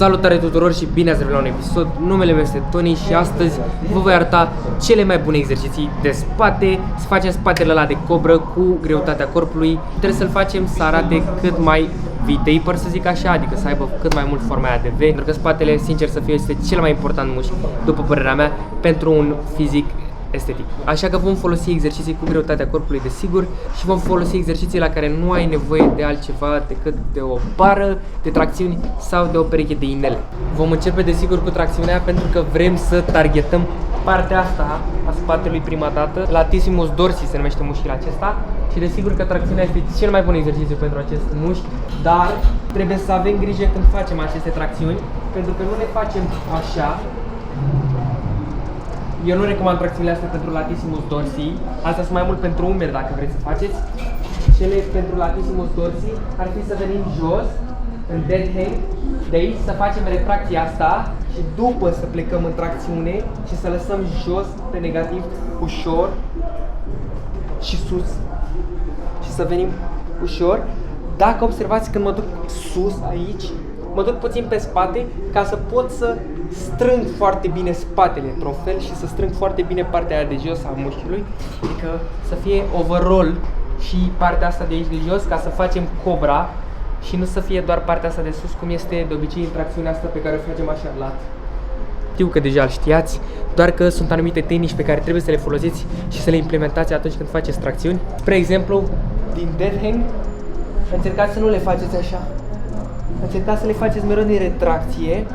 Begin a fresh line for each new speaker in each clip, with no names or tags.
Salutare tuturor și bine ați revenit la un episod. Numele meu este Tony și astăzi vă voi arăta cele mai bune exerciții de spate. Să facem spatele ăla de cobră cu greutatea corpului. Trebuie să-l facem să arate cât mai V-taper, să zic așa, adică să aibă cât mai mult forma aia de V. Pentru că spatele, sincer să fiu, este cel mai important mușchi, după părerea mea, pentru un fizic estetic. Așa că vom folosi exerciții cu greutatea corpului, desigur, și vom folosi exerciții la care nu ai nevoie de altceva decât de o bară de tracțiuni sau de o pereche de inele. Vom începe, desigur, cu tracțiunea pentru că vrem să targetăm partea asta a spatelui prima dată. Latissimus dorsi se numește mușchiul acesta și desigur că tracțiunea este cel mai bun exercițiu pentru acest mușchi, dar trebuie să avem grijă când facem aceste tracțiuni, pentru că nu le facem așa. Eu nu recomand tracțiunile astea pentru latissimus dorsi. Astea sunt mai mult pentru umeri dacă vreți să faceți. Cele pentru latissimus dorsi ar fi să venim jos, în dead hang, de aici să facem retracția asta și după să plecăm în tracțiune și să lăsăm jos pe negativ ușor și sus și să venim ușor. Dacă observați când mă duc sus aici, mă duc puțin pe spate ca să pot să strâng foarte bine spatele într-un fel și să strâng foarte bine partea aia de jos a mușchiului, adică să fie overall și partea asta de aici de jos ca să facem cobra și nu să fie doar partea asta de sus cum este de obicei în tracțiunea asta pe care o facem așa lat. Știu că deja îl știați, doar că sunt anumite tehnici pe care trebuie să le folosiți și să le implementați atunci când faceți tracțiuni. Spre exemplu, din dead hang, încercați să nu le faceți așa. Încercați să le faceți mereu din retracție,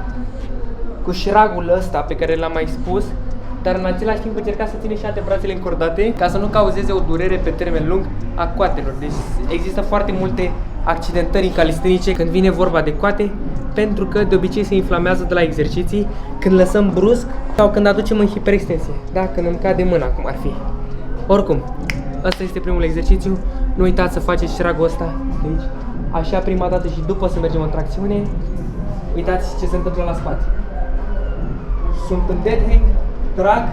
cu șragul ăsta pe care l-am mai spus, dar în același timp încercați să țineți și antebrațele încordate ca să nu cauzeze o durere pe termen lung a coatelor. Deci există foarte multe accidentări în calistenice când vine vorba de coate, pentru că de obicei se inflamează de la exerciții când lăsăm brusc sau când aducem în hiperextensie, da? Când îmi cade mâna, cum ar fi. Oricum, ăsta este primul exercițiu. Nu uitați să faceți șragul ăsta de aici, așa prima dată și după să mergem în tracțiune. Uitați ce se întâmplă la spate. Sunt în dead hang, trag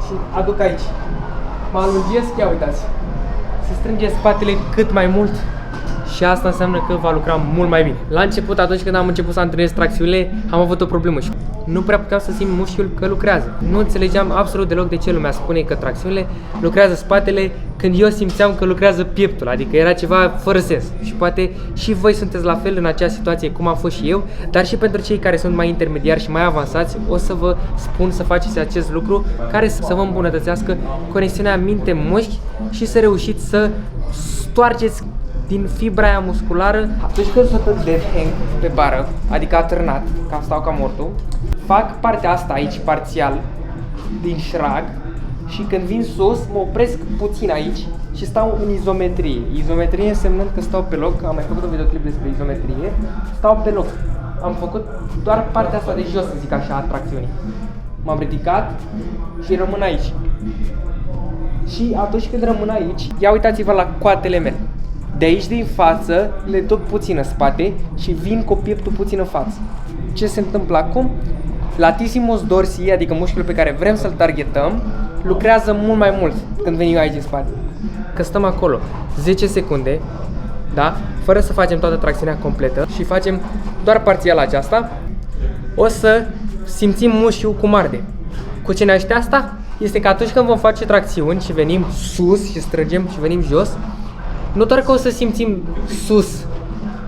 și aduc aici. Mă alungesc, ia uitați. Se strânge spatele cât mai mult și asta înseamnă că va lucra mult mai bine. La început, atunci când am început să antrenez tracțiunile, am avut o problemă și nu prea puteam să simt mușchiul că lucrează. Nu înțelegeam absolut deloc de ce lumea spune că tracțiunile lucrează spatele când eu simțeam că lucrează pieptul, adică era ceva fără sens. Și poate și voi sunteți la fel în acea situație cum am fost și eu, dar și pentru cei care sunt mai intermediari și mai avansați, o să vă spun să faceți acest lucru care să vă îmbunătățească conexiunea minte-mușchi și să reușiți să stoarceți din fibra aia musculară. Atunci când sunt în dead hang pe bară, adică atârnat, ca stau ca mortul, fac partea asta aici parțial din șrag și când vin sus mă opresc puțin aici și stau în izometrie. Izometrie însemnând că stau pe loc, am mai făcut un videoclip despre izometrie, stau pe loc. Am făcut doar partea asta de jos, să zic așa, a tracțiunii. M-am ridicat și rămân aici. Și atunci când rămân aici, ia uitați-vă la coatele mele. De aici din față le duc puțin în spate și vin cu pieptul puțin în față. Ce se întâmplă acum? Latissimus dorsi, adică mușchiul pe care vrem să-l targetăm, lucrează mult mai mult când venim aici în spate. Că stăm acolo 10 secunde, da? Fără să facem toată tracțiunea completă și facem doar parțial aceasta, o să simțim mușchiul cum arde. Cu ce ne ajută asta? Este că atunci când vom face tracțiuni și venim sus și strângem și venim jos, nu doar că o să simțim sus,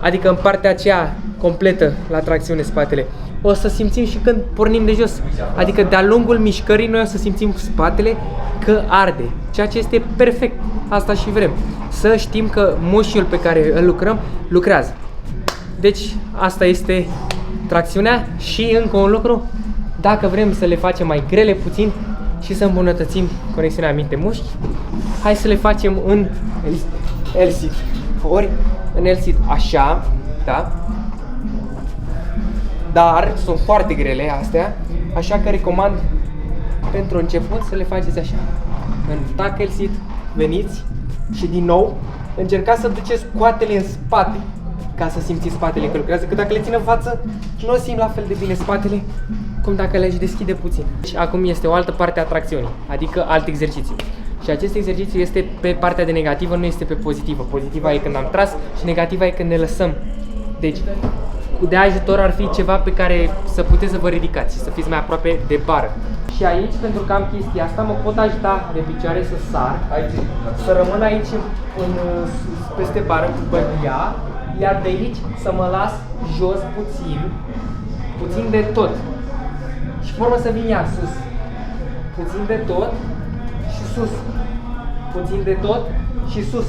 adică în partea aceea completă la tracțiune spatele, o să simțim și când pornim de jos, adică de-a lungul mișcării noi o să simțim spatele că arde, ceea ce este perfect, asta și vrem, să știm că mușchiul pe care îl lucrăm, lucrează. Deci asta este tracțiunea și încă un lucru, dacă vrem să le facem mai grele puțin și să îmbunătățim conexiunea minte-mușchi, hai să le facem în L-sit, ori în L-sit așa, da? Dar sunt foarte grele astea, așa că recomand pentru început să le faceți așa. În tac L-sit, veniți și din nou încercați să duceți coatele în spate ca să simțiți spatele că lucrează, că dacă le țin în față nu o simt la fel de bine spatele cum dacă le-aș deschide puțin. Și acum este o altă parte a tracțiunii, adică alt exercițiu. Și acest exercițiu este pe partea de negativă, nu este pe pozitivă. Pozitiva e când am tras și negativa e când ne lăsăm. Deci, de ajutor ar fi ceva pe care să puteți să vă ridicați și să fiți mai aproape de bară. Și aici, pentru că am chestia asta, mă pot ajuta de picioare să sar, să rămân aici peste bară cu bărbia, iar de aici să mă las jos puțin de tot. Și formă să vin ea sus. Puțin de tot și sus. Puțin de tot și sus.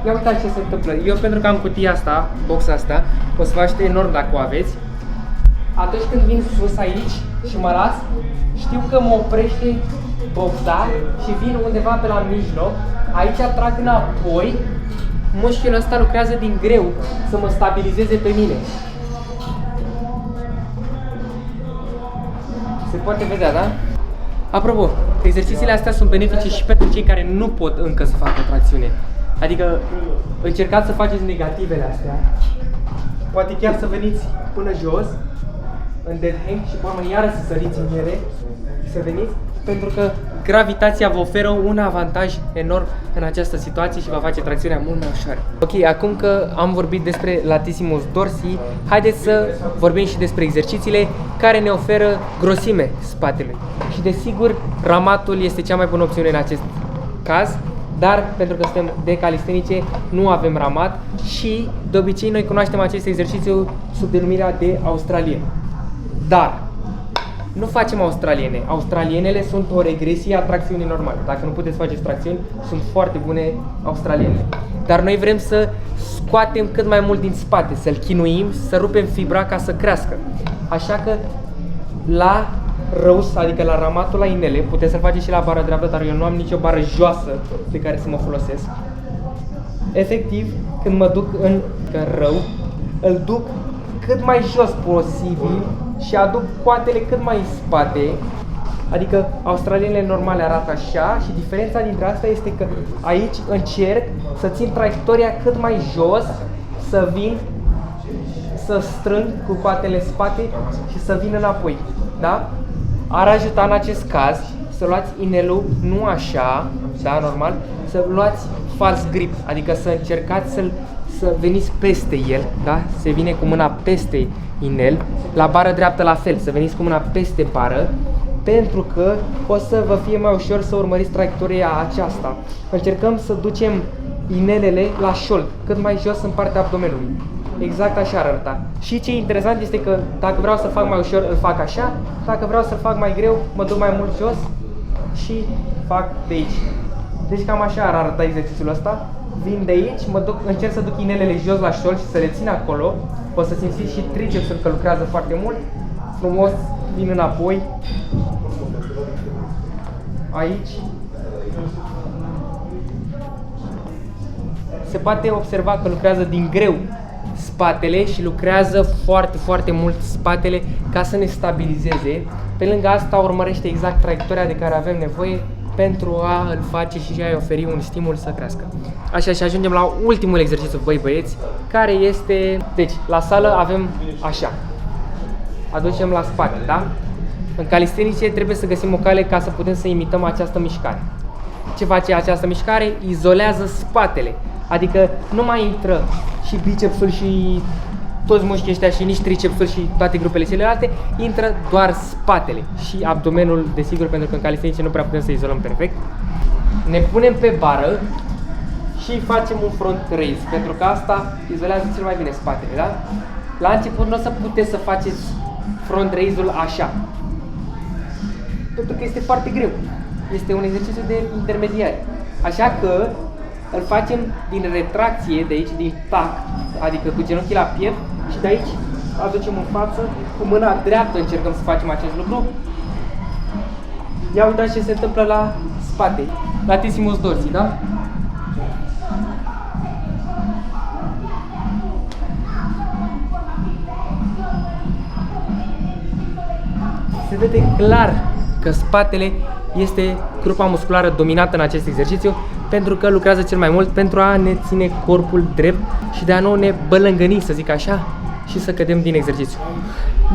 Ia uitați ce se întâmplă. Eu, pentru că am cutia asta, boxa asta, o să vă ajute enorm dacă o aveți. Atunci când vin sus aici și mă las, știu că mă oprește boxa și vin undeva pe la mijloc. Aici trag înapoi. Mușchiul ăsta lucrează din greu să mă stabilizeze pe mine. Se poate vedea, da? Apropo, exercițiile astea sunt benefice și pentru cei care nu pot încă să facă tracțiune. Adică încercați să faceți negativele astea. Poate chiar să veniți până jos, în dead hang și până iară să săriți în ele, să veniți, pentru că gravitația vă oferă un avantaj enorm în această situație și va face tracțiunea mult mai ușoară. Ok, acum că am vorbit despre latissimus dorsi, haideți să vorbim și despre exercițiile care ne oferă grosime spatelui. Și desigur, ramatul este cea mai bună opțiune în acest caz, dar pentru că suntem de calistenice, nu avem ramat și de obicei noi cunoaștem acest exercițiu sub denumirea de australien. Dar nu facem australiene. Australienele sunt o regresie a tracțiunii normale. Dacă nu puteți face tracțiuni, sunt foarte bune australienele. Dar noi vrem să scoatem cât mai mult din spate, să-l chinuim, să rupem fibra ca să crească. Așa că la răus, adică la ramatul la inele, puteți să-l faceți și la bara dreaptă, dar eu nu am nicio bară joasă pe care să mă folosesc. Efectiv, când mă duc în rău, îl duc cât mai jos posibil și aduc coatele cât mai în spate. Adică australienele normale arată așa și diferența dintre asta este că aici încerc să țin traiectoria cât mai jos, să vin, să strâng cu coatele în spate și să vin înapoi. Da? Ar ajuta în acest caz să luați inelul nu așa, da, normal, să luați false grip, adică să încercați să veniți peste el, da? Se vine cu mâna peste inel, la bară dreaptă la fel, să veniți cu mâna peste bară, pentru că o să vă fie mai ușor să urmăriți traiectoria aceasta. Încercăm să ducem inelele la șold, cât mai jos în partea abdomenului. Exact așa ar arăta. Și ce interesant este că dacă vreau să fac mai ușor, îl fac așa, dacă vreau să-l fac mai greu, mă duc mai mult jos și fac de aici. Deci cam așa ar arăta exercițiul ăsta. Vin de aici, încerc să duc inelele jos la șold și să le țin acolo. O să simțiți și tricepsul că lucrează foarte mult. Frumos, vin înapoi. Aici. Se poate observa că lucrează din greu spatele și lucrează foarte, foarte mult spatele ca să ne stabilizeze. Pe lângă asta urmărește exact traiectoria de care avem nevoie pentru a îl face și a-i oferi un stimul să crească. Așa, și ajungem la ultimul exercițiu, băieți, care este, deci, la sală avem așa, aducem la spate, da? În calistenice trebuie să găsim o cale ca să putem să imităm această mișcare. Ce face această mișcare? Izolează spatele, adică nu mai intră și bicepsul și toți mușchii ăștia și nici tricepsul și toate grupele celelalte, intră doar spatele și abdomenul, desigur, pentru că în calistenice nu prea putem să izolăm perfect. Ne punem pe bară și facem un front raise, pentru că asta izolează cel mai bine spatele, da? La început nu o să puteți să faceți front raise-ul așa, pentru că este foarte greu. Este un exercițiu de intermediari. Așa că îl facem din retracție, de aici, din tac, adică cu genunchii la piept și de aici aducem în față, cu mâna dreaptă încercăm să facem acest lucru. Ia uitați ce se întâmplă la spate, latissimus dorsi, da? Se vede clar că spatele este grupa musculară dominată în acest exercițiu, pentru că lucrează cel mai mult pentru a ne ține corpul drept și de a nu ne bălângăni, să zic așa, și să cădem din exercițiu.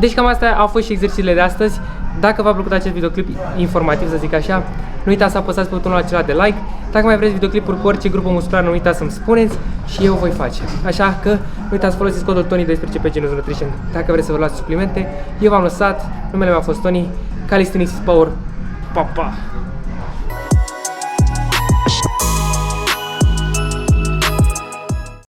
Deci cam astea au fost și exercițiile de astăzi. Dacă v-a plăcut acest videoclip informativ, să zic așa, Nu uitați să apăsați pe butonul acela de like. Dacă mai vreți videoclipuri cu orice grupă musculară, nu uitați să-mi spuneți și eu voi face. Așa că nu uitați să folosiți codul Tony12 pe Genius Nutrition dacă vreți să vă luați suplimente. Eu v-am lăsat, numele meu a fost Tony, Calisthenics is Power. Pa, pa!